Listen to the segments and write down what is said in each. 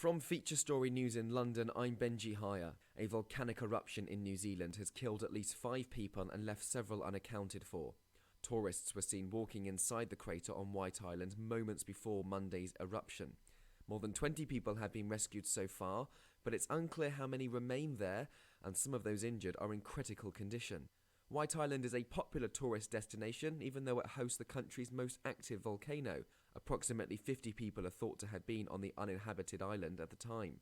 From Feature Story News in London, I'm Benji Hire. A volcanic eruption in New Zealand has killed at least 5 people and left several unaccounted for. Tourists were seen walking inside the crater on White Island moments before Monday's eruption. More than 20 people have been rescued so far, but it's unclear how many remain there, and some of those injured are in critical condition. White Island is a popular tourist destination, even though it hosts the country's most active volcano. Approximately 50 people are thought to have been on the uninhabited island at the time.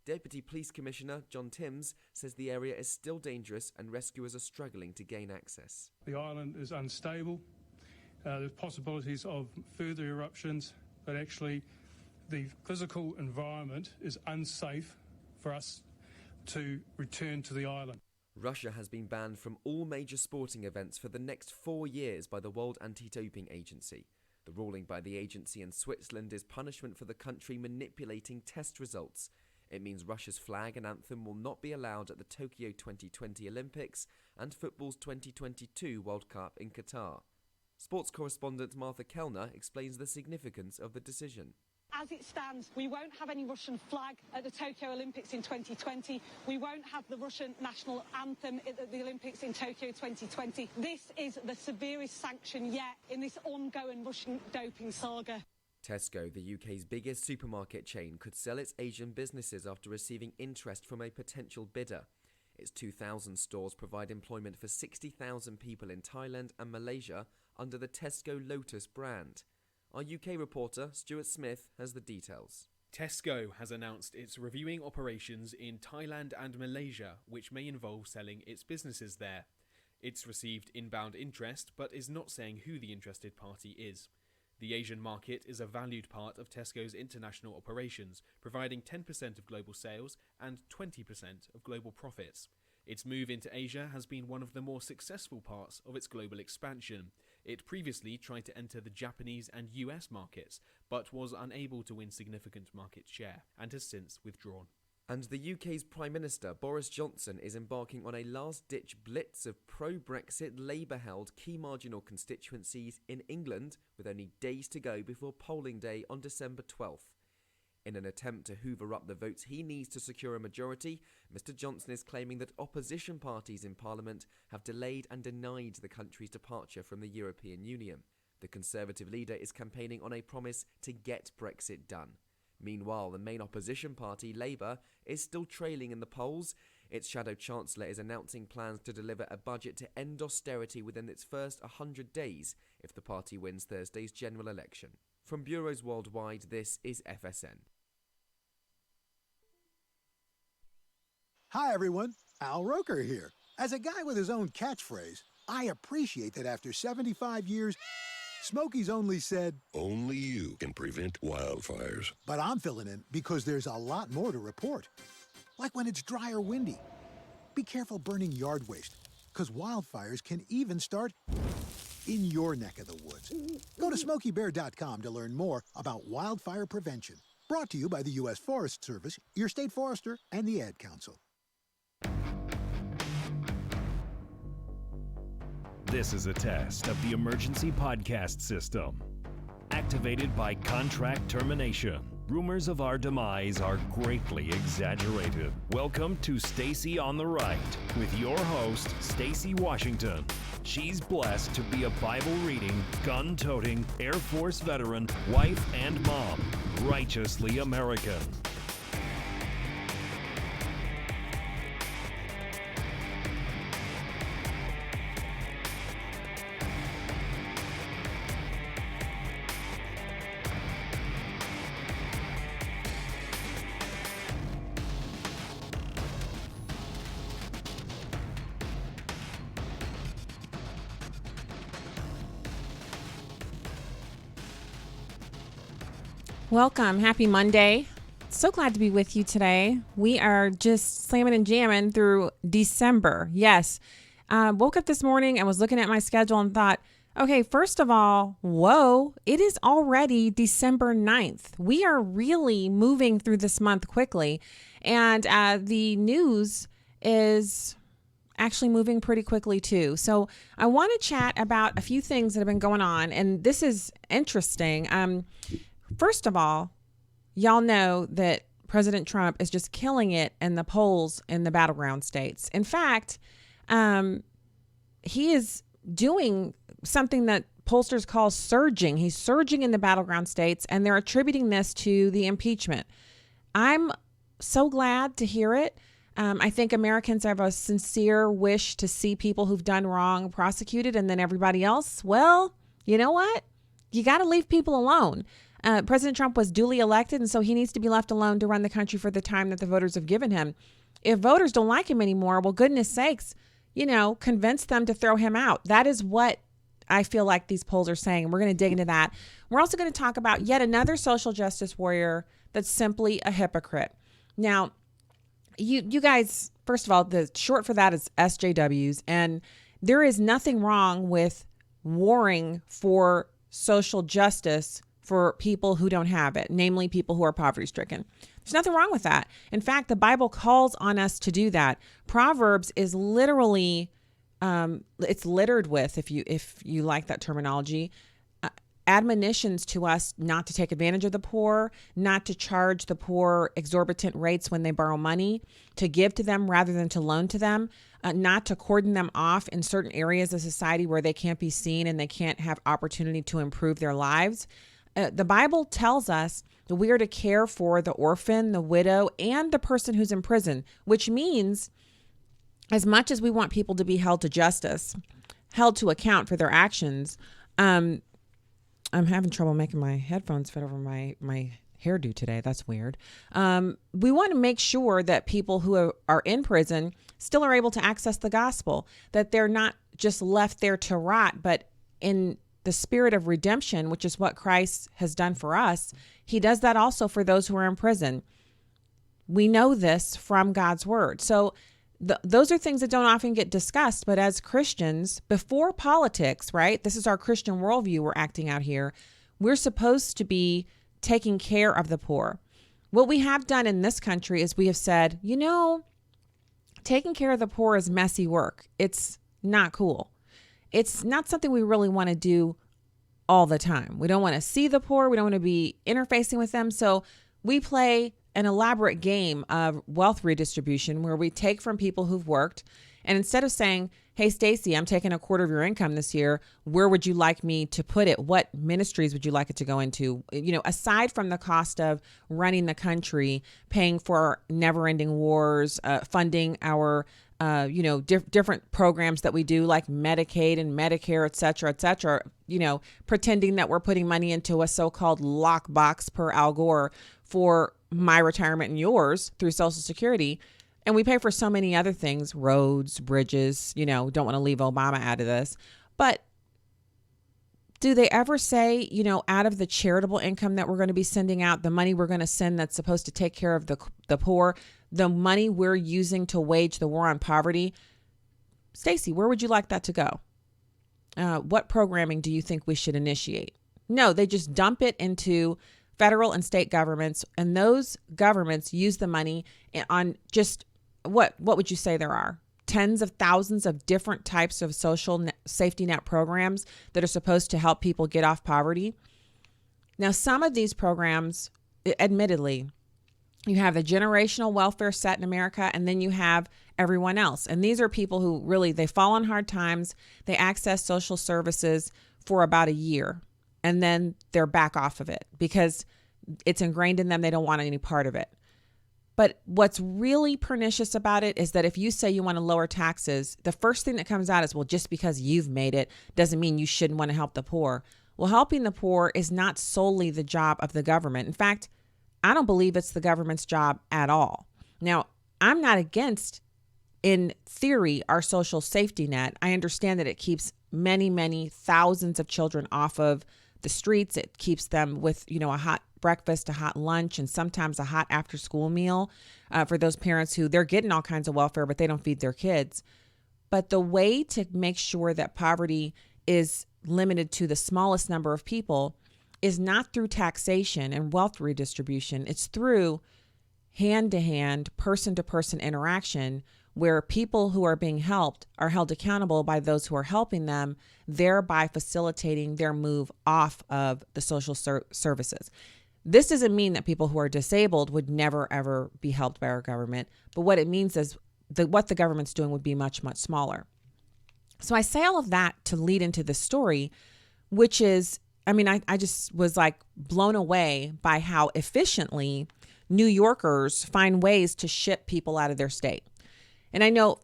Deputy Police Commissioner John Timms says the area is still dangerous and rescuers are struggling to gain access. The island is unstable. There's possibilities of further eruptions, but actually the physical environment is unsafe for us to return to the island. Russia has been banned from all major sporting events for the next 4 years by the World Anti-Doping Agency. The ruling by the agency in Switzerland is punishment for the country manipulating test results. It means Russia's flag and anthem will not be allowed at the Tokyo 2020 Olympics and football's 2022 World Cup in Qatar. Sports correspondent Martha Kellner explains the significance of the decision. As it stands, we won't have any Russian flag at the Tokyo Olympics in 2020. We won't have the Russian national anthem at the Olympics in Tokyo 2020. This is the severest sanction yet in this ongoing Russian doping saga. Tesco, the UK's biggest supermarket chain, could sell its Asian businesses after receiving interest from a potential bidder. Its 2,000 stores provide employment for 60,000 people in Thailand and Malaysia under the Tesco Lotus brand. Our UK reporter, Stuart Smith, has the details. Tesco has announced it's reviewing operations in Thailand and Malaysia, which may involve selling its businesses there. It's received inbound interest, but is not saying who the interested party is. The Asian market is a valued part of Tesco's international operations, providing 10% of global sales and 20% of global profits. Its move into Asia has been one of the more successful parts of its global expansion. It previously tried to enter the Japanese and US markets, but was unable to win significant market share, and has since withdrawn. And the UK's Prime Minister, Boris Johnson, is embarking on a last-ditch blitz of pro-Brexit Labour-held key marginal constituencies in England, with only days to go before polling day on December 12th. In an attempt to hoover up the votes he needs to secure a majority, Mr Johnson is claiming that opposition parties in Parliament have delayed and denied the country's departure from the European Union. The Conservative leader is campaigning on a promise to get Brexit done. Meanwhile, the main opposition party, Labour, is still trailing in the polls. Its shadow chancellor is announcing plans to deliver a budget to end austerity within its first 100 days if the party wins Thursday's general election. From bureaus worldwide, this is FSN. Hi everyone, Al Roker here. As a guy with his own catchphrase, I appreciate that after 75 years, Smokey's only said, "Only you can prevent wildfires." But I'm filling in because there's a lot more to report. Like when it's dry or windy. Be careful burning yard waste, because wildfires can even start in your neck of the woods. Go to SmokeyBear.com to learn more about wildfire prevention. Brought to you by the U.S. Forest Service, your state forester, and the Ad Council. This is a test of the emergency podcast system. Activated by contract termination. Rumors of our demise are greatly exaggerated. Welcome to Stacy on the Right with your host, Stacy Washington. She's blessed to be a Bible-reading, gun-toting, Air Force veteran, wife and mom, righteously American. Welcome. Happy Monday. So glad to be with you today. We are just slamming and jamming through December. Yes. Woke up this morning and was looking at my schedule and thought, okay, first of all, whoa, it is already December 9th. We are really moving through this month quickly. And the news is actually moving pretty quickly too. So I want to chat about a few things that have been going on. And this is interesting. First of all, y'all know that President Trump is just killing it in the polls in the battleground states. In fact, he is doing something that pollsters call surging. He's surging in the battleground states, and they're attributing this to the impeachment. I'm so glad to hear it. I think Americans have a sincere wish to see people who've done wrong prosecuted, and then everybody else, well, you know what? You got to leave people alone. President Trump was duly elected, and so he needs to be left alone to run the country for the time that the voters have given him. If voters don't like him anymore, well, goodness sakes, convince them to throw him out. That is what I feel like these polls are saying. We're going to dig into that. We're also going to talk about yet another social justice warrior that's simply a hypocrite. Now, you guys, first of all, the short for that is SJWs, and there is nothing wrong with warring for social justice for people who don't have it, namely people who are poverty stricken. There's nothing wrong with that. In fact, the Bible calls on us to do that. Proverbs is literally, it's littered with, if you like that terminology, admonitions to us not to take advantage of the poor, not to charge the poor exorbitant rates when they borrow money, to give to them rather than to loan to them, not to cordon them off in certain areas of society where they can't be seen and they can't have opportunity to improve their lives. The Bible tells us that we are to care for the orphan, the widow, and the person who's in prison, which means as much as we want people to be held to justice, held to account for their actions, I'm having trouble making my headphones fit over my hairdo today. That's weird. We want to make sure that people who are in prison still are able to access the gospel, that they're not just left there to rot, but in the spirit of redemption, which is what Christ has done for us, he does that also for those who are in prison. We know this from God's word. So those are things that don't often get discussed, but as Christians, before politics, right? This is our Christian worldview we're acting out here. We're supposed to be taking care of the poor. What we have done in this country is we have said, taking care of the poor is messy work. It's not cool. It's not something we really want to do all the time. We don't want to see the poor. We don't want to be interfacing with them. So we play an elaborate game of wealth redistribution where we take from people who've worked, and instead of saying, hey, Stacy, I'm taking a quarter of your income this year, where would you like me to put it? What ministries would you like it to go into? Aside from the cost of running the country, paying for never-ending wars, funding our different programs that we do like Medicaid and Medicare, et cetera, pretending that we're putting money into a so-called lockbox per Al Gore for my retirement and yours through Social Security. And we pay for so many other things, roads, bridges, don't want to leave Obama out of this. But do they ever say, out of the charitable income that we're going to be sending out, the money we're going to send that's supposed to take care of the poor, the money we're using to wage the war on poverty, Stacy, where would you like that to go? What programming do you think we should initiate? No, they just dump it into federal and state governments, and those governments use the money on just what would you say there are? Tens of thousands of different types of social safety net programs that are supposed to help people get off poverty. Now, some of these programs, admittedly, you have the generational welfare set in America, and then you have everyone else. And these are people who really, they fall on hard times. They access social services for about a year, and then they're back off of it because it's ingrained in them. They don't want any part of it. But what's really pernicious about it is that if you say you want to lower taxes, the first thing that comes out is, well, just because you've made it doesn't mean you shouldn't want to help the poor. Well, helping the poor is not solely the job of the government. In fact, I don't believe it's the government's job at all. Now, I'm not against, in theory, our social safety net. I understand that it keeps many, many thousands of children off of the streets. It keeps them with, a hot breakfast, a hot lunch, and sometimes a hot after school meal for those parents who they're getting all kinds of welfare, but they don't feed their kids. But the way to make sure that poverty is limited to the smallest number of people is not through taxation and wealth redistribution. It's through hand-to-hand, person-to-person interaction where people who are being helped are held accountable by those who are helping them, thereby facilitating their move off of the social services. This doesn't mean that people who are disabled would never, ever be helped by our government. But what it means is what the government's doing would be much, much smaller. So I say all of that to lead into the story, which is, I just was like blown away by how efficiently New Yorkers find ways to ship people out of their state. And I know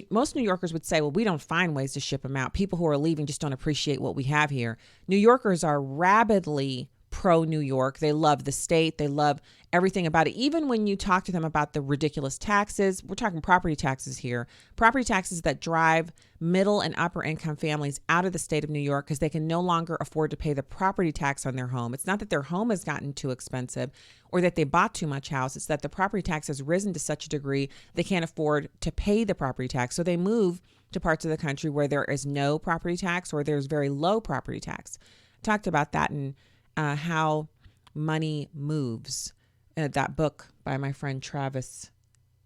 most New Yorkers would say, well, we don't find ways to ship them out. People who are leaving just don't appreciate what we have here. New Yorkers are rabidly pro-New York. They love the state. They love everything about it. Even when you talk to them about the ridiculous taxes, we're talking property taxes here, property taxes that drive middle and upper income families out of the state of New York because they can no longer afford to pay the property tax on their home. It's not that their home has gotten too expensive or that they bought too much house. It's that the property tax has risen to such a degree they can't afford to pay the property tax. So they move to parts of the country where there is no property tax or there's very low property tax. I talked about that in How Money Moves, that book by my friend Travis.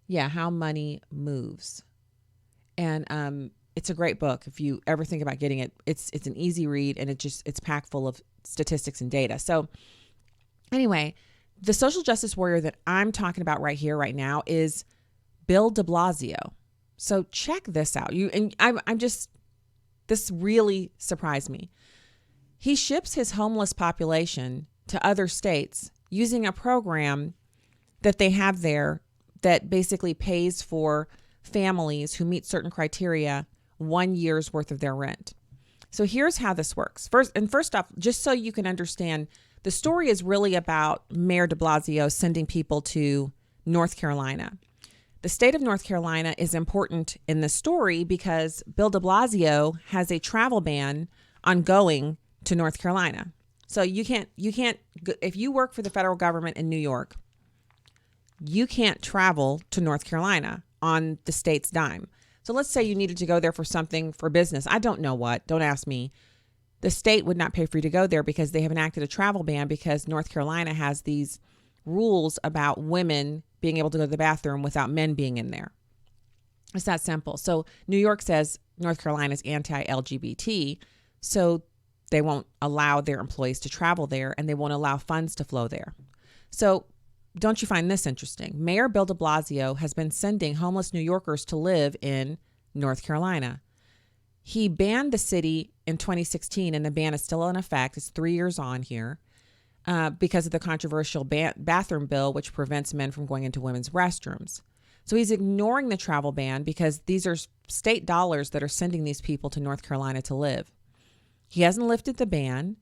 Yeah, How Money Moves. And it's a great book. If you ever think about getting it, it's an easy read, and it's packed full of statistics and data. So anyway, the social justice warrior that I'm talking about right here, right now, is Bill de Blasio. So check this out. This really surprised me. He ships his homeless population to other states using a program that they have there that basically pays for families who meet certain criteria 1 year's worth of their rent. So here's how this works. First off, just so you can understand, the story is really about Mayor de Blasio sending people to North Carolina. The state of North Carolina is important in the story because Bill de Blasio has a travel ban on going to North Carolina. So you can't, if you work for the federal government in New York, you can't travel to North Carolina on the state's dime. So let's say you needed to go there for something for business. I don't know what, don't ask me. The state would not pay for you to go there because they have enacted a travel ban because North Carolina has these rules about women being able to go to the bathroom without men being in there. It's that simple. So New York says North Carolina is anti-LGBT, so they won't allow their employees to travel there and they won't allow funds to flow there. So don't you find this interesting? Mayor Bill de Blasio has been sending homeless New Yorkers to live in North Carolina. He banned the city in 2016, and the ban is still in effect. It's 3 years on here because of the controversial bathroom bill, which prevents men from going into women's restrooms. So he's ignoring the travel ban because these are state dollars that are sending these people to North Carolina to live. He hasn't lifted the ban,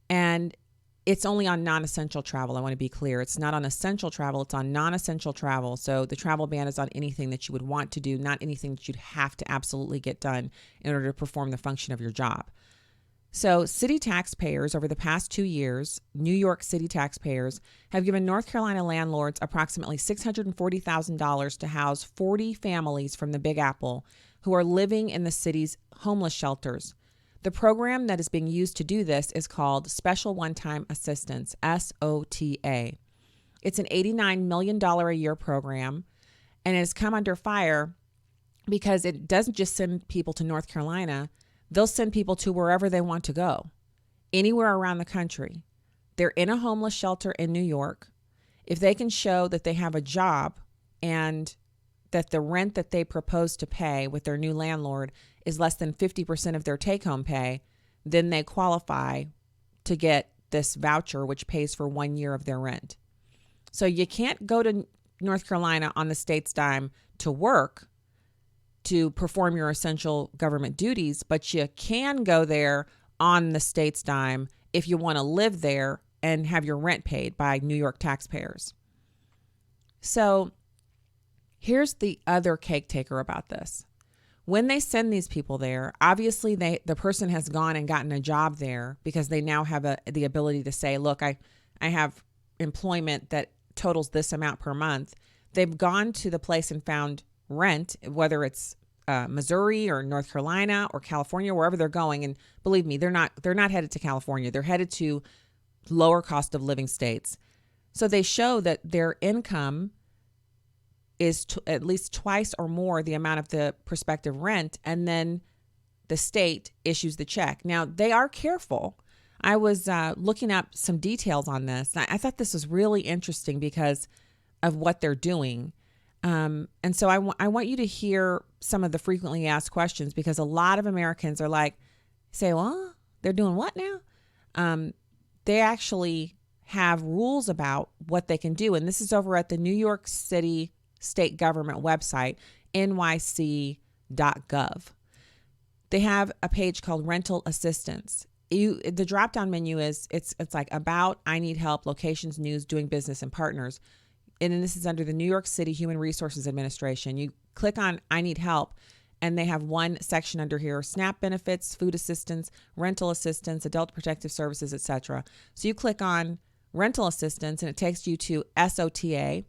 and it's only on non-essential travel. I want to be clear. It's not on essential travel. It's on non-essential travel. So the travel ban is on anything that you would want to do, not anything that you'd have to absolutely get done in order to perform the function of your job. So city taxpayers over the past 2 years, New York City taxpayers have given North Carolina landlords approximately $640,000 to house 40 families from the Big Apple who are living in the city's homeless shelters. The program that is being used to do this is called Special One-Time Assistance, SOTA. It's an $89 million a year program, and it has come under fire because it doesn't just send people to North Carolina. They'll send people to wherever they want to go, anywhere around the country. They're in a homeless shelter in New York. If they can show that they have a job and that the rent that they propose to pay with their new landlord is less than 50% of their take-home pay, then they qualify to get this voucher, which pays for 1 year of their rent. So you can't go to North Carolina on the state's dime to work, to perform your essential government duties, but you can go there on the state's dime if you want to live there and have your rent paid by New York taxpayers. So here's the other cake taker about this. When they send these people there, obviously the person has gone and gotten a job there because they now have the ability to say, look, I have employment that totals this amount per month. They've gone to the place and found rent, whether it's Missouri or North Carolina or California, wherever they're going. And believe me, they're not headed to California. They're headed to lower cost of living states. So they show that their income is at least twice or more the amount of the prospective rent, and then the state issues the check. Now, they are careful. I was looking up some details on this. And I thought this was really interesting because of what they're doing. And so I want you to hear some of the frequently asked questions, because a lot of Americans are like, say, well, they're doing what now? They actually have rules about what they can do. And this is over at the New York City state government website, nyc.gov. They have a page called rental assistance. The drop-down menu is, it's like about, I need help, locations, news, doing business, and partners. And then this is under the New York City Human Resources Administration. You click on I need help, and they have one section under here: SNAP benefits, food assistance, rental assistance, adult protective services, etc. So you click on rental assistance and it takes you to SOTA.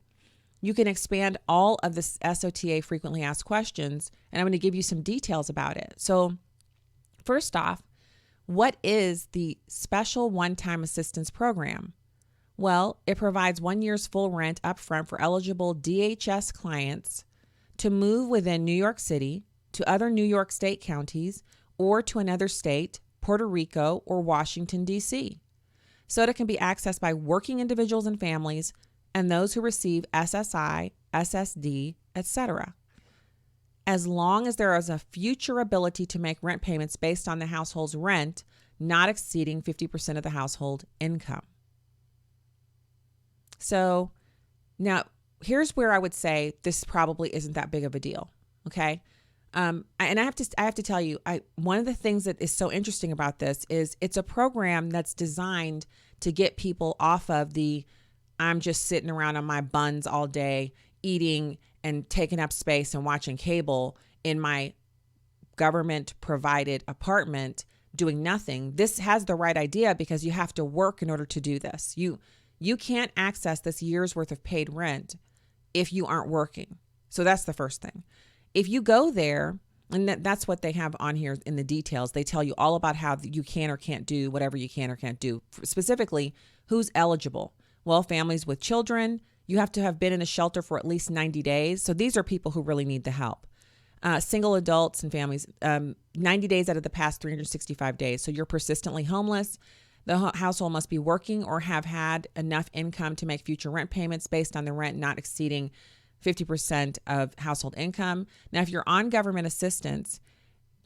You can expand all of this SOTA frequently asked questions, and I'm going to give you some details about it. So first off, what is the Special One-Time Assistance Program? Well, it provides 1 year's full rent up front for eligible DHS clients to move within New York City, to other New York State counties, or to another state, Puerto Rico, or Washington, D.C. SOTA can be accessed by working individuals and families and those who receive SSI, SSD, etc., as long as there is a future ability to make rent payments based on the household's rent not exceeding 50% of the household income. So now here's where I would say this probably isn't that big of a deal. Okay. And I have to tell you, one of the things that is so interesting about this is it's a program that's designed to get people off of the, I'm just sitting around on my buns all day, eating and taking up space and watching cable in my government provided apartment doing nothing. This has the right idea because you have to work in order to do this. You can't access this year's worth of paid rent if you aren't working. So that's the first thing. If you go there, and that's what they have on here in the details, they tell you all about how you can or can't do whatever you can or can't do. Specifically, who's eligible? Well, families with children, you have to have been in a shelter for at least 90 days. So these are people who really need the help. Single adults and families, 90 days out of the past 365 days. So you're persistently homeless. The household must be working or have had enough income to make future rent payments based on the rent not exceeding 50% of household income. Now, if you're on government assistance,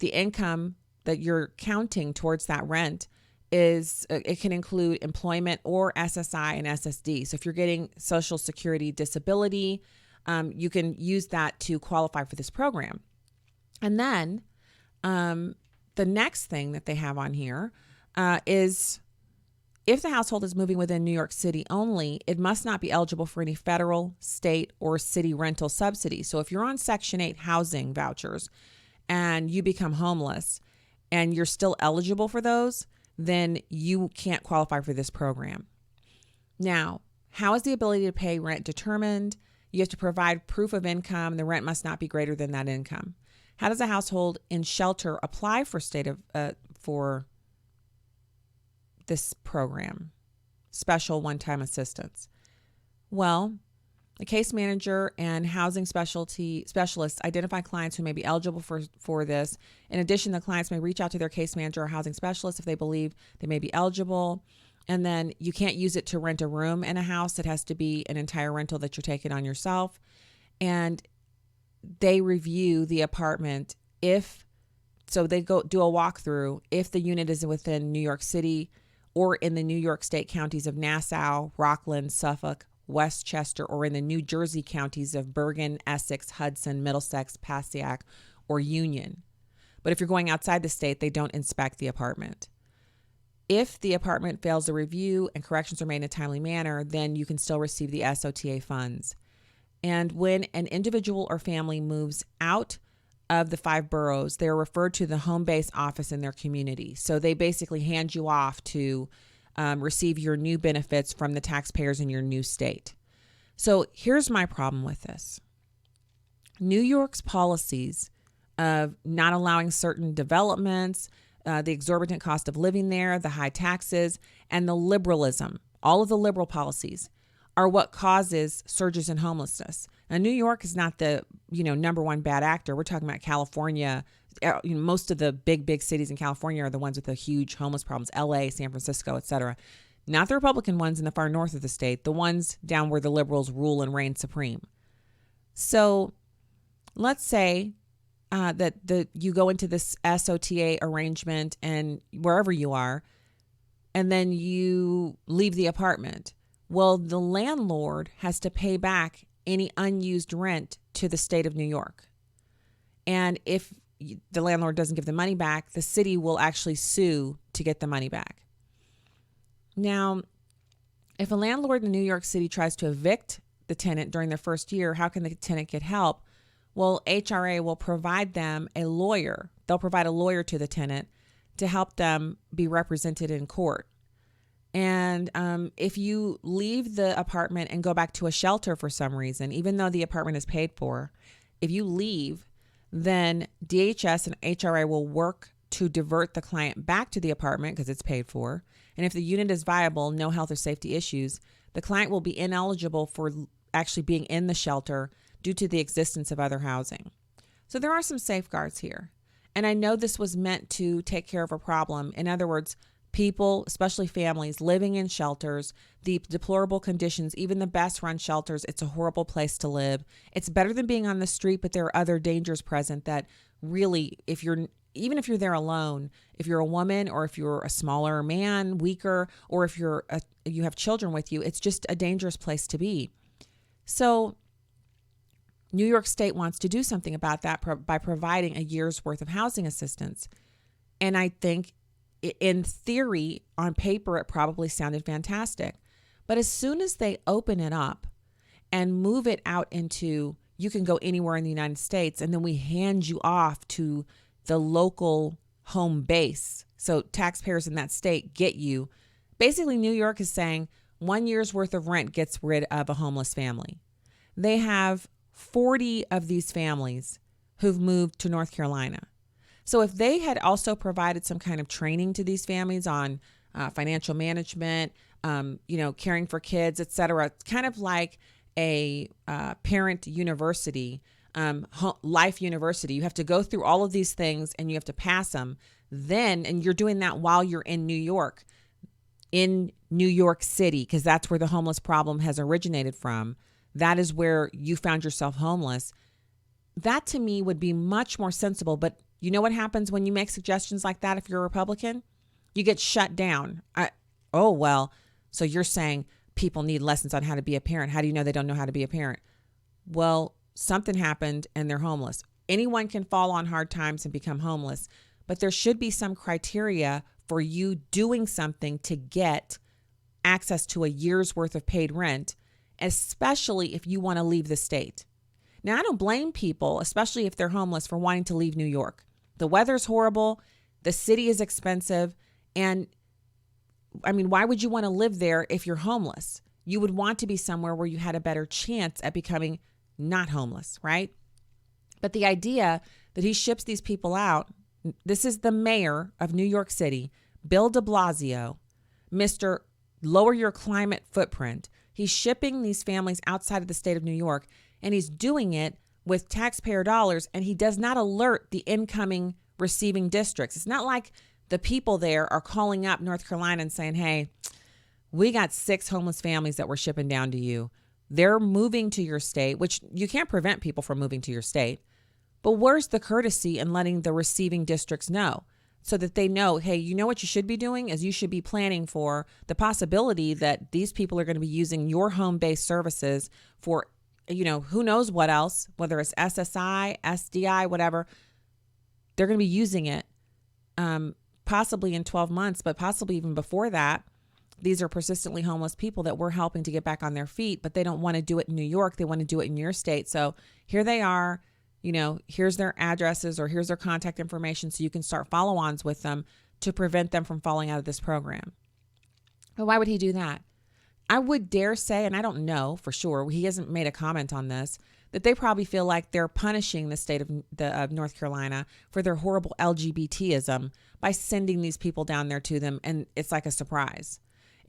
the income that you're counting towards that rent is, it can include employment or SSI and SSD. So if you're getting Social Security disability, you can use that to qualify for this program. And then the next thing that they have on here is if the household is moving within New York City only, it must not be eligible for any federal, state, or city rental subsidies. So if you're on Section 8 housing vouchers and you become homeless and you're still eligible for those, then you can't qualify for this program. Now, how is the ability to pay rent determined? You have to provide proof of income. The rent must not be greater than that income. How does a household in shelter apply for for this program, special one-time assistance? Well, the case manager and housing specialists identify clients who may be eligible for this. In addition, the clients may reach out to their case manager or housing specialist if they believe they may be eligible. And then you can't use it to rent a room in a house. It has to be an entire rental that you're taking on yourself. And they review the apartment so they go do a walkthrough if the unit is within New York City or in the New York State counties of Nassau, Rockland, Suffolk, Westchester, or in the New Jersey counties of Bergen, Essex, Hudson, Middlesex, Passaic, or Union. But if you're going outside the state, they don't inspect the apartment. If the apartment fails a review and corrections are made in a timely manner, then you can still receive the SOTA funds. And when an individual or family moves out of the 5 boroughs, they're referred to the home base office in their community. So they basically hand you off to receive your new benefits from the taxpayers in your new state. So here's my problem with this. New York's policies of not allowing certain developments, the exorbitant cost of living there, the high taxes, and the liberalism, all of the liberal policies are what causes surges in homelessness. Now, New York is not the number one bad actor. We're talking about California, Most of the big cities in California are the ones with the huge homeless problems, LA, San Francisco, etc. Not the Republican ones in the far north of the state, the ones down where the liberals rule and reign supreme. So let's say that you go into this SOTA arrangement and wherever you are, and then you leave the apartment. Well, the landlord has to pay back any unused rent to the state of New York. And if the landlord doesn't give the money back, the city will actually sue to get the money back. Now, if a landlord in New York City tries to evict the tenant during their first year, how can the tenant get help? Well, HRA will provide them a lawyer. They'll provide a lawyer to the tenant to help them be represented in court. And if you leave the apartment and go back to a shelter for some reason, even though the apartment is paid for, if you leave, then DHS and HRA will work to divert the client back to the apartment because it's paid for. And if the unit is viable, no health or safety issues, the client will be ineligible for actually being in the shelter due to the existence of other housing. So there are some safeguards here. And I know this was meant to take care of a problem. In other words, people, especially families, living in shelters, the deplorable conditions, even the best run shelters, it's a horrible place to live. It's better than being on the street, but there are other dangers present that really, even if you're there alone, if you're a woman or if you're a smaller man, weaker, or if you have children with you, it's just a dangerous place to be. So New York State wants to do something about that by providing a year's worth of housing assistance. And I think in theory, on paper, it probably sounded fantastic. But as soon as they open it up and move it out into, you can go anywhere in the United States, and then we hand you off to the local home base. So taxpayers in that state get you. Basically, New York is saying 1 year's worth of rent gets rid of a homeless family. They have 40 of these families who've moved to North Carolina. So if they had also provided some kind of training to these families on financial management, caring for kids, et cetera, kind of like a parent university, life university, you have to go through all of these things and you have to pass them. And you're doing that while you're in New York City, because that's where the homeless problem has originated from. That is where you found yourself homeless. That to me would be much more sensible. But you know what happens when you make suggestions like that if you're a Republican? You get shut down. So you're saying people need lessons on how to be a parent. How do you know they don't know how to be a parent? Well, something happened and they're homeless. Anyone can fall on hard times and become homeless, but there should be some criteria for you doing something to get access to a year's worth of paid rent, especially if you want to leave the state. Now, I don't blame people, especially if they're homeless, for wanting to leave New York. The weather's horrible. The city is expensive. And I mean, why would you want to live there if you're homeless? You would want to be somewhere where you had a better chance at becoming not homeless, right? But the idea that he ships these people out, this is the mayor of New York City, Bill de Blasio, Mr. Lower Your Climate Footprint. He's shipping these families outside of the state of New York, and he's doing it with taxpayer dollars, and he does not alert the incoming receiving districts. It's not like the people there are calling up North Carolina and saying, hey, we got 6 homeless families that we're shipping down to you. They're moving to your state, which you can't prevent people from moving to your state. But where's the courtesy in letting the receiving districts know so that they know, hey, you know what you should be doing is you should be planning for the possibility that these people are going to be using your home-based services for, who knows what else, whether it's SSI, SDI, whatever. They're going to be using it possibly in 12 months, but possibly even before that. These are persistently homeless people that we're helping to get back on their feet, but they don't want to do it in New York. They want to do it in your state. So here they are, here's their addresses or here's their contact information so you can start follow-ons with them to prevent them from falling out of this program. But why would he do that? I would dare say, and I don't know for sure, he hasn't made a comment on this, that they probably feel like they're punishing the state of North Carolina for their horrible LGBTism by sending these people down there to them, and it's like a surprise.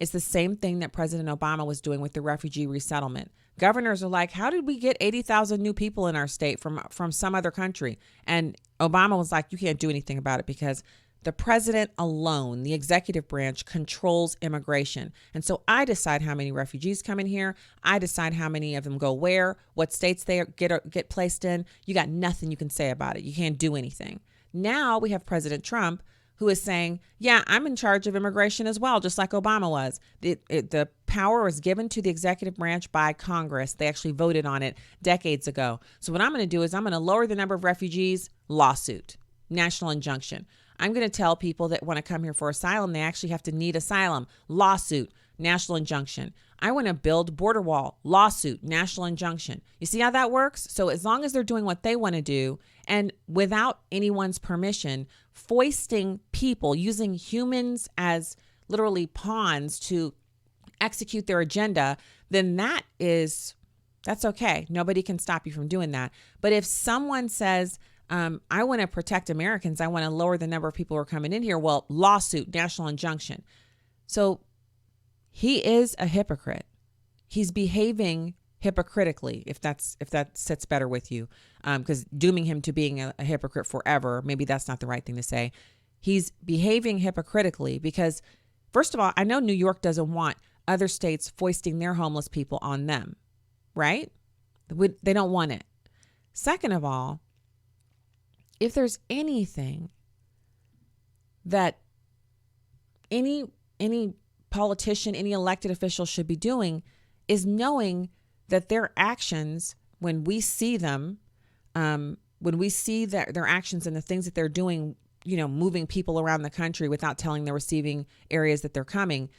It's the same thing that President Obama was doing with the refugee resettlement. Governors are like, how did we get 80,000 new people in our state from some other country? And Obama was like, you can't do anything about it because the president alone, the executive branch, controls immigration. And so I decide how many refugees come in here. I decide how many of them go where, what states they get placed in. You got nothing you can say about it. You can't do anything. Now we have President Trump, who is saying, yeah, I'm in charge of immigration as well, just like Obama was. The power was given to the executive branch by Congress. They actually voted on it decades ago. So what I'm going to do is I'm going to lower the number of refugees, lawsuit, national injunction. I'm going to tell people that want to come here for asylum, they actually have to need asylum, lawsuit, national injunction. I want to build border wall, lawsuit, national injunction. You see how that works? So as long as they're doing what they want to do and without anyone's permission, foisting people, using humans as literally pawns to execute their agenda, then that's okay. Nobody can stop you from doing that. But if someone says, I want to protect Americans, I want to lower the number of people who are coming in here, well, lawsuit, national injunction. So he is a hypocrite. He's behaving hypocritically, if that sits better with you, because dooming him to being a hypocrite forever, maybe that's not the right thing to say. He's behaving hypocritically because, first of all, I know New York doesn't want other states foisting their homeless people on them, right? They don't want it. Second of all, if there's anything that any politician, any elected official should be doing is knowing that their actions, when we see them, when we see their actions and the things that they're doing, moving people around the country without telling the receiving areas that they're coming,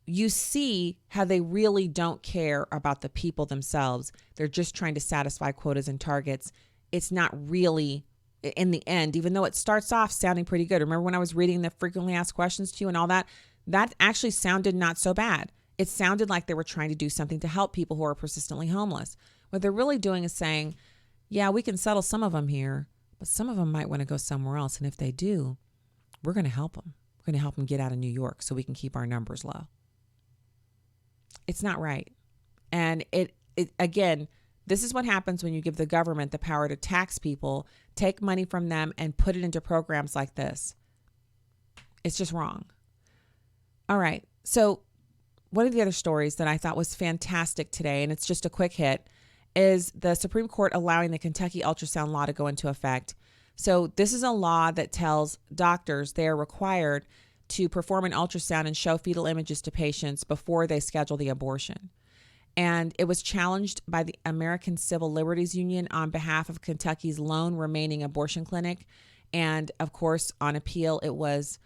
you see how they really don't care about the people themselves. They're just trying to satisfy quotas and targets. It's not really, in the end, even though it starts off sounding pretty good. Remember when I was reading the frequently asked questions to you and all that? That actually sounded not so bad. It sounded like they were trying to do something to help people who are persistently homeless. What they're really doing is saying, yeah, we can settle some of them here, but some of them might want to go somewhere else. And if they do, we're going to help them. We're going to help them get out of New York so we can keep our numbers low. It's not right. And it again, this is what happens when you give the government the power to tax people, take money from them, and put it into programs like this. It's just wrong. All right. So one of the other stories that I thought was fantastic today, and it's just a quick hit, is the Supreme Court allowing the Kentucky ultrasound law to go into effect. So this is a law that tells doctors they are required to perform an ultrasound and show fetal images to patients before they schedule the abortion. And it was challenged by the American Civil Liberties Union on behalf of Kentucky's lone remaining abortion clinic. And of course, on appeal, it was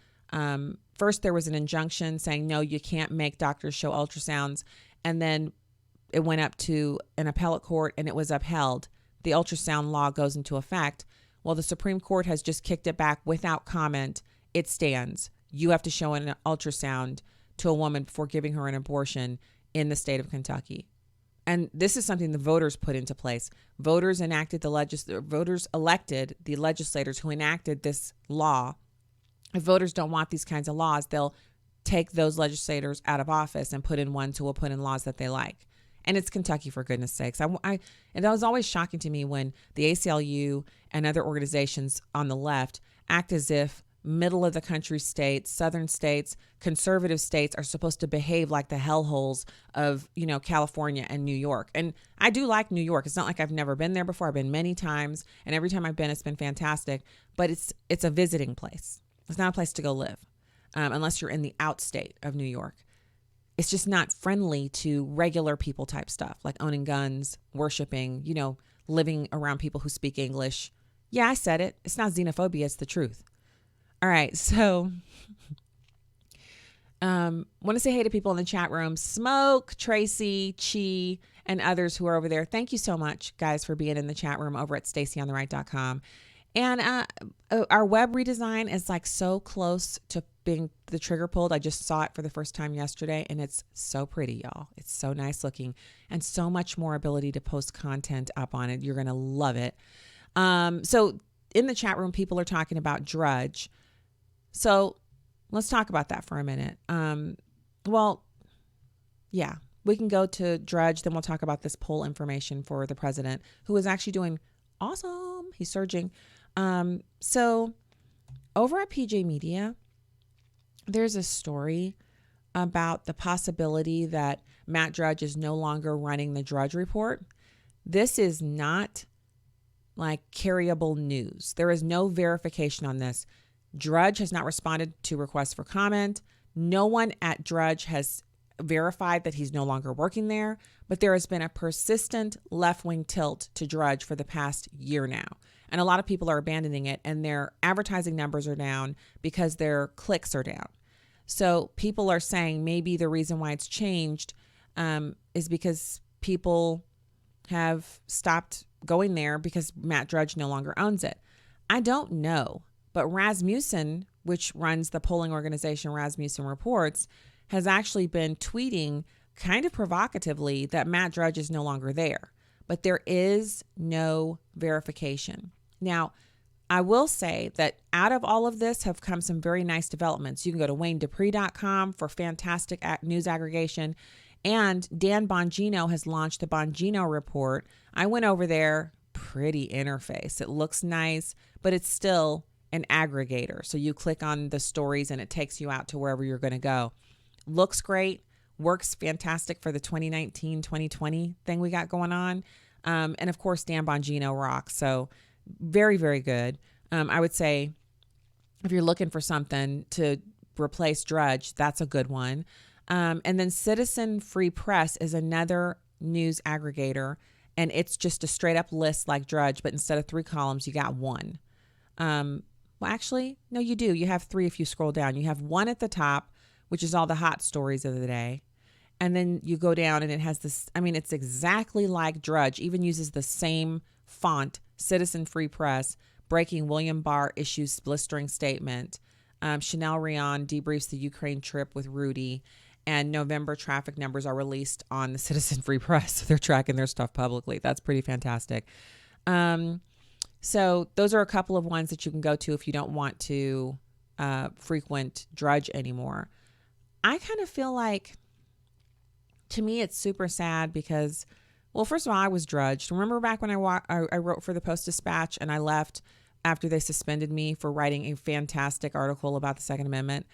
first there was an injunction saying, no, you can't make doctors show ultrasounds. And then it went up to an appellate court and it was upheld. The ultrasound law goes into effect. Well, the Supreme Court has just kicked it back without comment. It stands. You have to show an ultrasound to a woman before giving her an abortion in the state of Kentucky. And this is something the voters put into place. Voters elected the legislators who enacted this law. If voters don't want these kinds of laws, they'll take those legislators out of office and put in ones who will put in laws that they like. And it's Kentucky, for goodness sakes. And that was always shocking to me when the ACLU and other organizations on the left act as if middle of the country states, southern states, conservative states are supposed to behave like the hellholes of, California and New York. And I do like New York. It's not like I've never been there before. I've been many times, and every time I've been, it's been fantastic. But it's a visiting place. It's not a place to go live unless you're in the outstate of New York. It's just not friendly to regular people type stuff like owning guns, worshiping, living around people who speak English. Yeah, I said it. It's not xenophobia. It's the truth. All right. So want to say hey to people in the chat room. Smoke, Tracy, Chi, and others who are over there. Thank you so much, guys, for being in the chat room over at stacyontheright.com. And our web redesign is like so close to being the trigger pulled. I just saw it for the first time yesterday, and it's so pretty, y'all. It's so nice looking and so much more ability to post content up on it. You're going to love it. So in the chat room, people are talking about Drudge. So let's talk about that for a minute. well, yeah, we can go to Drudge. Then we'll talk about this poll information for the president, who is actually doing awesome. He's surging. So over at PJ Media, there's a story about the possibility that Matt Drudge is no longer running the Drudge Report. This is not like carryable news. There is no verification on this. Drudge has not responded to requests for comment. No one at Drudge has verified that he's no longer working there, but there has been a persistent left-wing tilt to Drudge for the past year now. And a lot of people are abandoning it, and their advertising numbers are down because their clicks are down. So people are saying maybe the reason why it's changed is because people have stopped going there because Matt Drudge no longer owns it. I don't know, but Rasmussen, which runs the polling organization Rasmussen Reports, has actually been tweeting kind of provocatively that Matt Drudge is no longer there, but there is no verification. Now, I will say that out of all of this have come some very nice developments. You can go to WayneDupree.com for fantastic news aggregation. And Dan Bongino has launched the Bongino Report. I went over there, pretty interface. It looks nice, but it's still an aggregator. So you click on the stories and it takes you out to wherever you're going to go. Looks great, works fantastic for the 2019-2020 thing we got going on. And of course, Dan Bongino rocks. So very, very good. I would say if you're looking for something to replace Drudge, that's a good one. And then Citizen Free Press is another news aggregator, and it's just a straight up list like Drudge, but instead of 3 columns, you got 1. Well, actually, no, you do. You have 3 if you scroll down. You have 1 at the top, which is all the hot stories of the day. And then you go down and it has this, I mean, it's exactly like Drudge, even uses the same font, Citizen Free Press, breaking William Barr issues blistering statement. Chanel Rion debriefs the Ukraine trip with Rudy, and November traffic numbers are released on the Citizen Free Press. So they're tracking their stuff publicly. That's pretty fantastic. So those are a couple of ones that you can go to if you don't want to frequent Drudge anymore. I kind of feel like, to me, it's super sad because, well, first of all, I was drudged. Remember back when I wrote for the Post-Dispatch and I left after they suspended me for writing a fantastic article about the Second Amendment?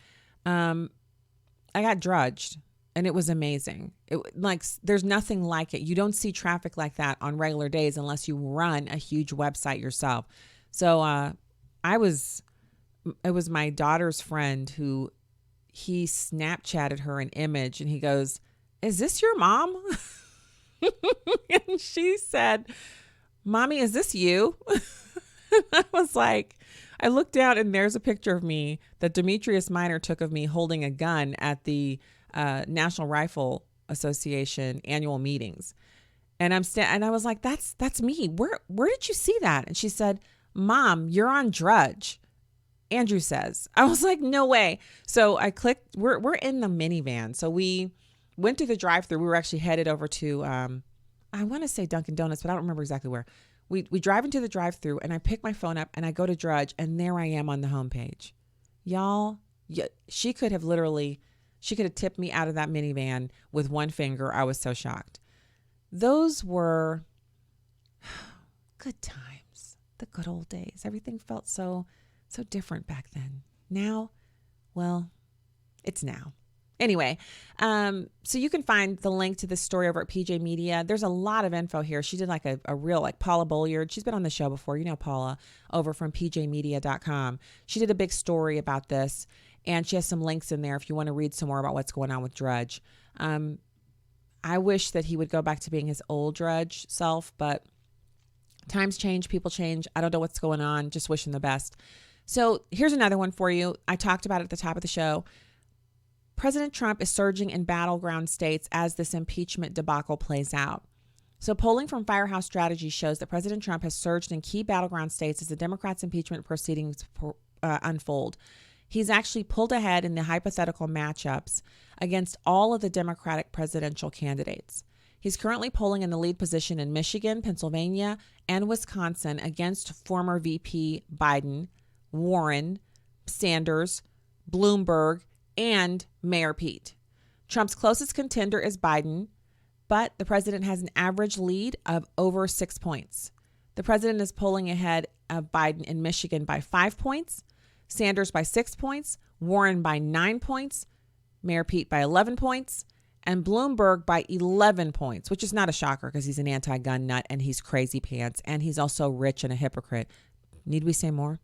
I got drudged and it was amazing. There's nothing like it. You don't see traffic like that on regular days unless you run a huge website yourself. So it was my daughter's friend who he Snapchatted her an image and he goes, "Is this your mom?" And she said, "Mommy, is this you?" I was like, I looked down and there's a picture of me that Demetrius Minor took of me holding a gun at the National Rifle Association annual meetings. And and I was like, that's me. Where did you see that? And she said, "Mom, you're on Drudge. Andrew says." I was like, no way. So I clicked, we're in the minivan. So we went to the drive-thru. We were actually headed over to, I want to say Dunkin' Donuts, but I don't remember exactly where. We drive into the drive-thru and I pick my phone up and I go to Drudge and there I am on the homepage. Y'all, she could have tipped me out of that minivan with one finger. I was so shocked. Those were good times, the good old days. Everything felt so different back then. Now, well, it's now. Anyway, so you can find the link to this story over at PJ Media. There's a lot of info here. She did like a real, like Paula Bolliard. She's been on the show before. You know Paula over from pjmedia.com. She did a big story about this, and she has some links in there if you want to read some more about what's going on with Drudge. I wish that he would go back to being his old Drudge self, but times change, people change. I don't know what's going on. Just wishing the best. So here's another one for you. I talked about it at the top of the show. President Trump is surging in battleground states as this impeachment debacle plays out. So polling from Firehouse Strategy shows that President Trump has surged in key battleground states as the Democrats' impeachment proceedings unfold. He's actually pulled ahead in the hypothetical matchups against all of the Democratic presidential candidates. He's currently polling in the lead position in Michigan, Pennsylvania, and Wisconsin against former VP Biden, Warren, Sanders, Bloomberg, and Mayor Pete. Trump's closest contender is Biden, but the president has an average lead of over 6 points. The president is polling ahead of Biden in Michigan by 5 points, Sanders by 6 points, Warren by 9 points, Mayor Pete by 11 points, and Bloomberg by 11 points, which is not a shocker because he's an anti-gun nut and he's crazy pants and he's also rich and a hypocrite. Need we say more?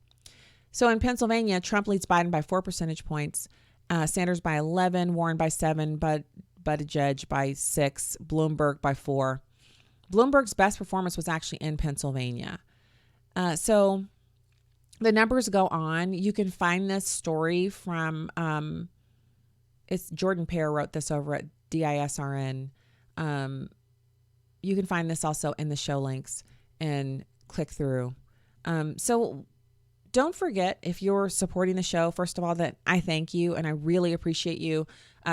So in Pennsylvania, Trump leads Biden by 4 percentage points, Sanders by 11, Warren by 7, Buttigieg by 6, Bloomberg by 4. Bloomberg's best performance was actually in Pennsylvania. So the numbers go on. You can find this story from, it's Jordan Pear wrote this over at DISRN. You can find this also in the show links and click through. So don't forget, if you're supporting the show, first of all, that I thank you and I really appreciate you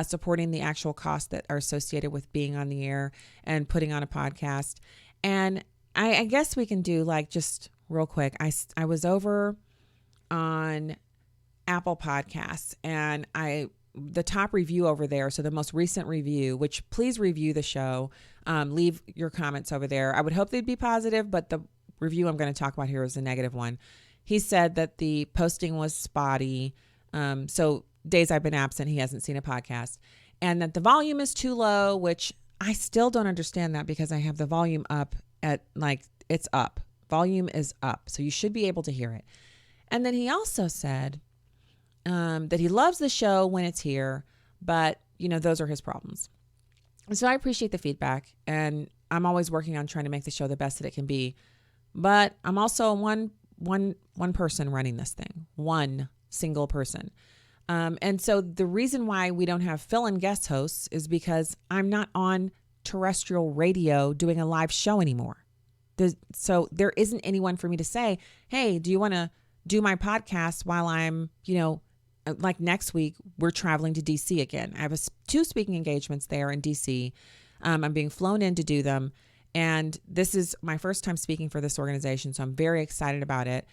supporting the actual costs that are associated with being on the air and putting on a podcast. And I guess we can do like just real quick. I was over on Apple Podcasts and the top review over there. So the most recent review, which please review the show, leave your comments over there. I would hope they'd be positive, but the review I'm going to talk about here is a negative one. He said that the posting was spotty. So days I've been absent, he hasn't seen a podcast, and that the volume is too low, which I still don't understand that because I have the volume up at it's up. Volume is up. So you should be able to hear it. And then he also said that he loves the show when it's here, but those are his problems. So I appreciate the feedback and I'm always working on trying to make the show the best that it can be. But I'm also one person running this thing, one single person. And so the reason why we don't have fill-in guest hosts is because I'm not on terrestrial radio doing a live show anymore. So there isn't anyone for me to say, hey, do you want to do my podcast while I'm, like next week, we're traveling to DC again. I have 2 speaking engagements there in DC. I'm being flown in to do them. And this is my first time speaking for this organization, so I'm very excited about it.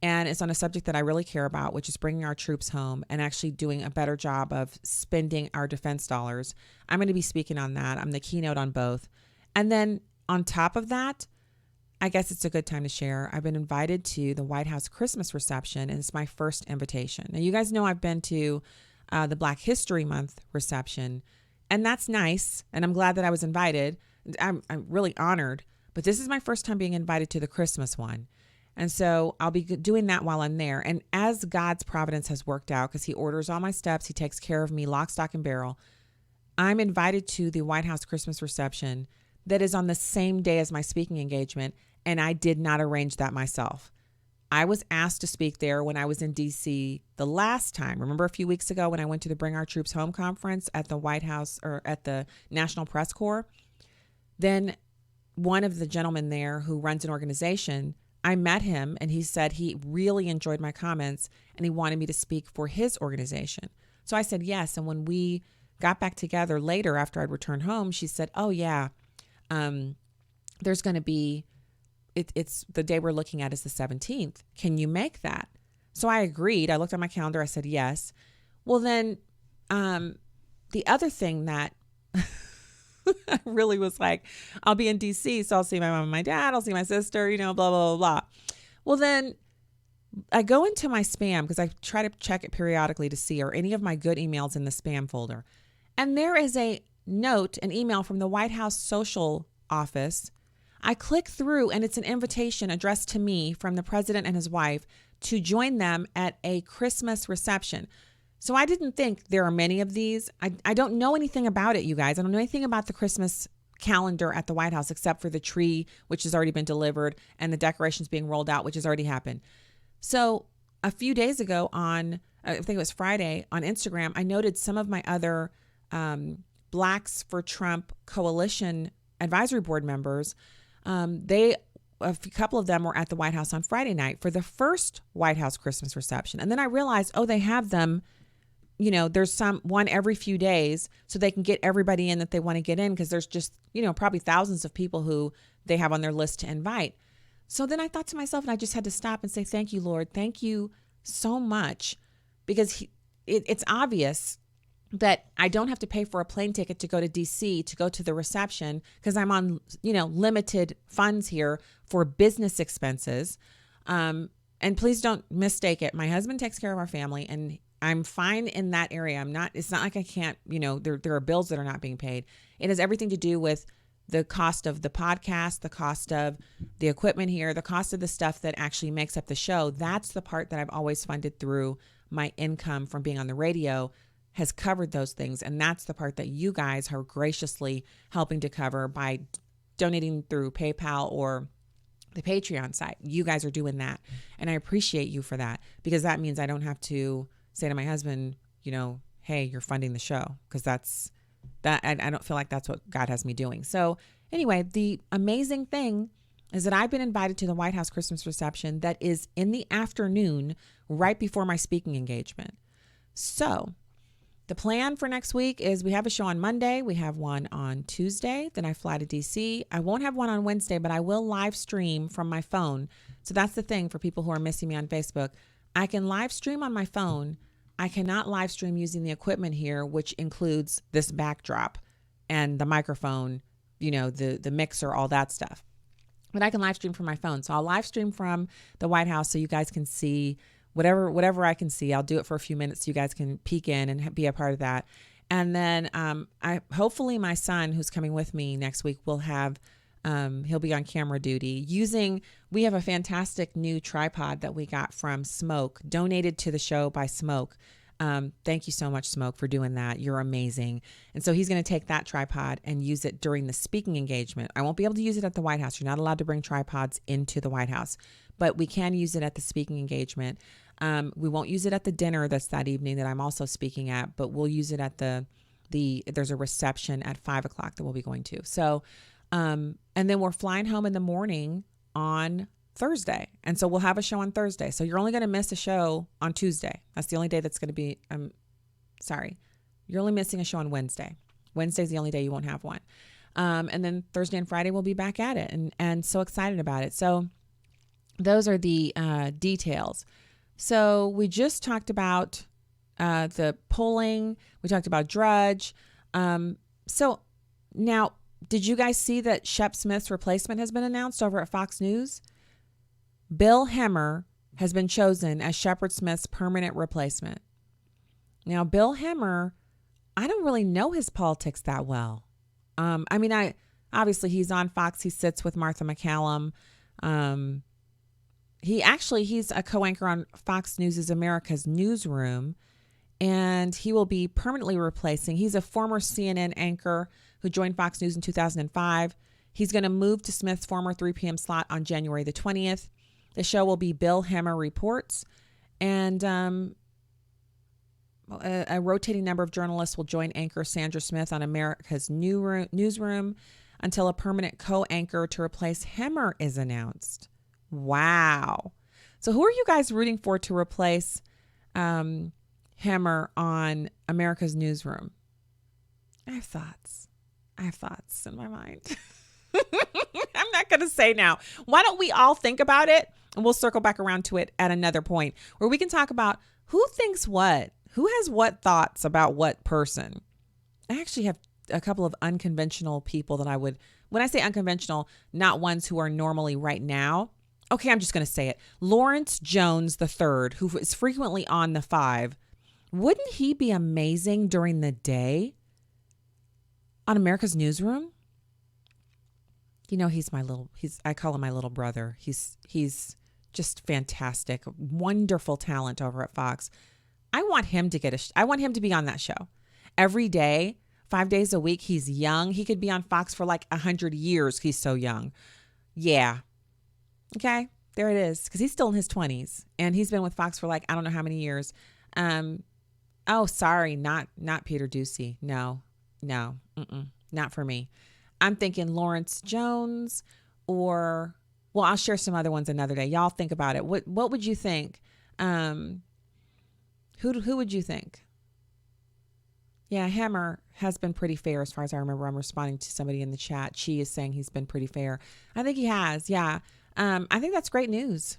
And it's on a subject that I really care about, which is bringing our troops home and actually doing a better job of spending our defense dollars. I'm going to be speaking on that. I'm the keynote on both. And then on top of that, I guess it's a good time to share. I've been invited to the White House Christmas reception, and it's my first invitation. Now, you guys know I've been to the Black History Month reception, and that's nice, and I'm glad that I was invited. I'm really honored, but this is my first time being invited to the Christmas one. And so I'll be doing that while I'm there. And as God's providence has worked out, because he orders all my steps, he takes care of me lock, stock, and barrel, I'm invited to the White House Christmas reception that is on the same day as my speaking engagement, and I did not arrange that myself. I was asked to speak there when I was in DC the last time. Remember a few weeks ago when I went to the Bring Our Troops Home conference at the White House or at the National Press Corps? Then one of the gentlemen there who runs an organization, I met him and he said he really enjoyed my comments and he wanted me to speak for his organization. So I said yes. And when we got back together later after I'd returned home, she said, oh yeah, there's going to be, it's the day we're looking at is the 17th. Can you make that? So I agreed. I looked at my calendar. I said yes. Well, then the other thing that I really was like, I'll be in DC, so I'll see my mom and my dad, I'll see my sister, blah, blah, blah, blah. Well, then I go into my spam because I try to check it periodically to see are any of my good emails in the spam folder. And there is a note, an email from the White House social office. I click through and it's an invitation addressed to me from the president and his wife to join them at a Christmas reception. So I didn't think there are many of these. I don't know anything about it, you guys. I don't know anything about the Christmas calendar at the White House except for the tree, which has already been delivered, and the decorations being rolled out, which has already happened. So a few days ago on, I think it was Friday, on Instagram, I noted some of my other Blacks for Trump Coalition advisory board members. A couple of them were at the White House on Friday night for the first White House Christmas reception. And then I realized, they have them, there's one every few days so they can get everybody in that they want to get in because there's just, probably thousands of people who they have on their list to invite. So then I thought to myself, and I just had to stop and say, thank you, Lord. Thank you so much, because it's obvious that I don't have to pay for a plane ticket to go to DC to go to the reception because I'm on, limited funds here for business expenses. And please don't mistake it. My husband takes care of our family and I'm fine in that area. It's not like I can't, there are bills that are not being paid. It has everything to do with the cost of the podcast, the cost of the equipment here, the cost of the stuff that actually makes up the show. That's the part that I've always funded through my income from being on the radio has covered those things. And that's the part that you guys are graciously helping to cover by donating through PayPal or the Patreon site. You guys are doing that. And I appreciate you for that because that means I don't have to say to my husband, hey, you're funding the show because I don't feel like that's what God has me doing. So anyway, the amazing thing is that I've been invited to the White House Christmas reception that is in the afternoon right before my speaking engagement. So the plan for next week is we have a show on Monday. We have one on Tuesday. Then I fly to DC. I won't have one on Wednesday, but I will live stream from my phone. So that's the thing for people who are missing me on Facebook. I can live stream on my phone. I cannot live stream using the equipment here, which includes this backdrop and the microphone, the mixer, all that stuff. But I can live stream from my phone. So I'll live stream from the White House so you guys can see whatever I can see. I'll do it for a few minutes so you guys can peek in and be a part of that. And then hopefully my son who's coming with me next week will have, he'll be on camera duty we have a fantastic new tripod that we got from Smoke, donated to the show by Smoke. Thank you so much, Smoke, for doing that. You're amazing. And so he's going to take that tripod and use it during the speaking engagement. I won't be able to use it at the White House. You're not allowed to bring tripods into the White House, but we can use it at the speaking engagement. We won't use it at the dinner that's that evening that I'm also speaking at, but we'll use it at there's a reception at 5:00 that we'll be going to. So, and then we're flying home in the morning on Thursday. And so we'll have a show on Thursday. So you're only going to miss a show on Tuesday. That's the only day that's going to be, you're only missing a show on Wednesday. Wednesday's the only day you won't have one. And then Thursday and Friday we'll be back at it and so excited about it. So those are the details. So we just talked about the polling. We talked about Drudge. So now, did you guys see that Shep Smith's replacement has been announced over at Fox News? Bill Hemmer has been chosen as Shepard Smith's permanent replacement. Now, Bill Hemmer, I don't really know his politics that well. Obviously he's on Fox. He sits with Martha McCallum. He's a co-anchor on Fox News' America's Newsroom, and he will be permanently replacing. He's a former CNN anchor who joined Fox News in 2005. He's going to move to Smith's former 3 p.m. slot on January the 20th. The show will be Bill Hemmer Reports, and a rotating number of journalists will join anchor Sandra Smith on America's Newsroom until a permanent co-anchor to replace Hemmer is announced. Wow. So who are you guys rooting for to replace Hemmer on America's Newsroom? I have thoughts in my mind. I'm not going to say now. Why don't we all think about it and we'll circle back around to it at another point where we can talk about who thinks what, who has what thoughts about what person. I actually have a couple of unconventional people that I would, when I say unconventional, not ones who are normally right now. Okay, I'm just going to say it. Lawrence Jones III, who is frequently on the 5. Wouldn't he be amazing during the day on America's Newsroom? I call him my little brother. He's just fantastic, wonderful talent over at Fox. I want him to be on that show every day, 5 days a week. He's young. He could be on Fox for like 100 years. He's so young. Yeah. Okay, there it is. Because he's still in his 20s and he's been with Fox for like, I don't know how many years. Oh, sorry. Not Peter Ducey. No, not for me. I'm thinking Lawrence Jones I'll share some other ones another day. Y'all think about it. What would you think? Who would you think? Yeah, Hemmer has been pretty fair as far as I remember. I'm responding to somebody in the chat. She is saying he's been pretty fair. I think he has. Yeah. I think that's great news.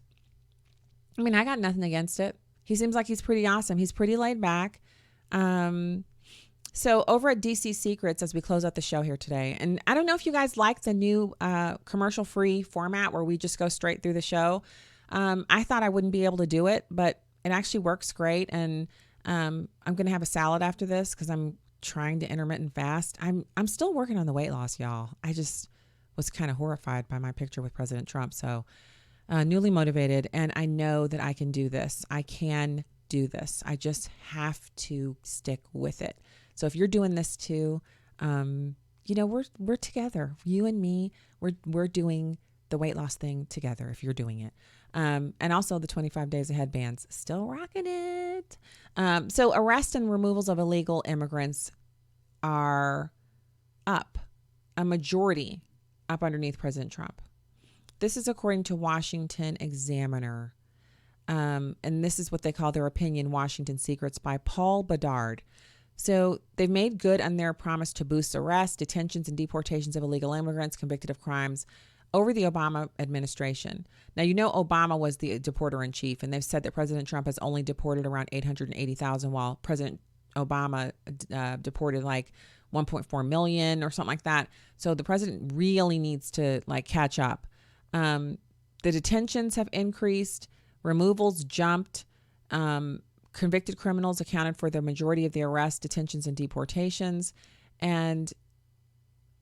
I mean, I got nothing against it. He seems like he's pretty awesome. He's pretty laid back. So over at DC Secrets, as we close out the show here today, and I don't know if you guys like the new commercial-free format where we just go straight through the show. I thought I wouldn't be able to do it, but it actually works great. And I'm going to have a salad after this because I'm trying to intermittent fast. I'm still working on the weight loss, y'all. I just was kind of horrified by my picture with President Trump. So newly motivated, and I know that I can do this. I can do this. I just have to stick with it. So if you're doing this too, we're together. You and me, we're doing the weight loss thing together if you're doing it. And also the 25 days ahead bands, still rocking it. So arrests and removals of illegal immigrants are up, a majority up underneath President Trump. This is according to Washington Examiner. And this is what they call their opinion, Washington Secrets, by Paul Bedard. So they've made good on their promise to boost arrests, detentions, and deportations of illegal immigrants convicted of crimes over the Obama administration. Now, Obama was the deporter in chief, and they've said that President Trump has only deported around 880,000, while President Obama deported like 1.4 million or something like that. So the president really needs to catch up. The detentions have increased, removals jumped. Convicted criminals accounted for the majority of the arrests, detentions, and deportations. And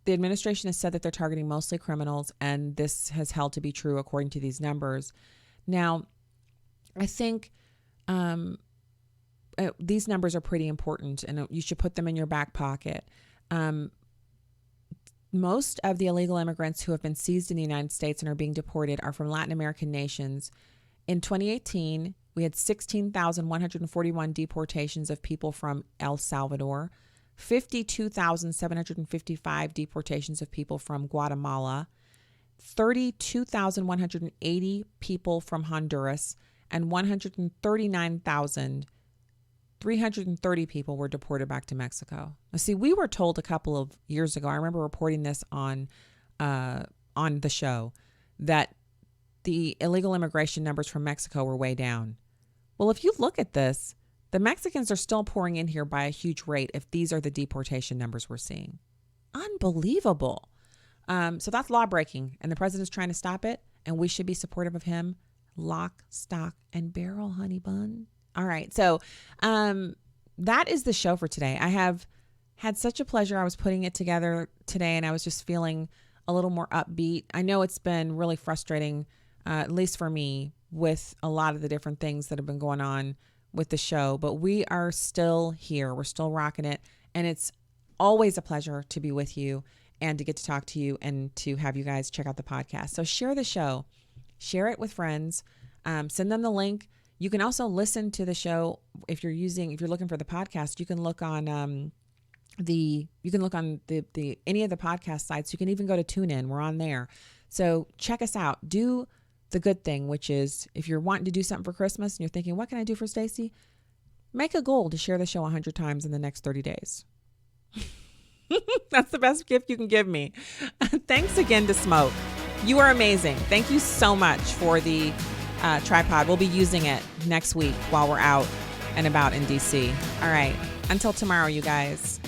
the administration has said that they're targeting mostly criminals, and this has held to be true according to these numbers. Now, I think these numbers are pretty important, and you should put them in your back pocket. Most of the illegal immigrants who have been seized in the United States and are being deported are from Latin American nations. In 2018, we had 16,141 deportations of people from El Salvador, 52,755 deportations of people from Guatemala, 32,180 people from Honduras, and 139,330 people were deported back to Mexico. Now, see, we were told a couple of years ago, I remember reporting this on the show, that the illegal immigration numbers from Mexico were way down. Well, if you look at this, the Mexicans are still pouring in here by a huge rate if these are the deportation numbers we're seeing. Unbelievable. So that's law breaking, and the president's trying to stop it, and we should be supportive of him. Lock, stock, and barrel, honey bun. All right. So that is the show for today. I have had such a pleasure. I was putting it together today, and I was just feeling a little more upbeat. I know it's been really frustrating, at least for me, with a lot of the different things that have been going on with the show, but we are still here. We're still rocking it. And it's always a pleasure to be with you and to get to talk to you and to have you guys check out the podcast. So share the show, share it with friends, send them the link. You can also listen to the show if you're looking for the podcast. You can look on any of the podcast sites. You can even go to TuneIn. We're on there. So check us out. Do the good thing, which is if you're wanting to do something for Christmas and you're thinking, what can I do for Stacy? Make a goal to share the show 100 times in the next 30 days. That's the best gift you can give me. Thanks again to Smoke. You are amazing. Thank you so much for the tripod. We'll be using it next week while we're out and about in DC. All right. Until tomorrow, you guys.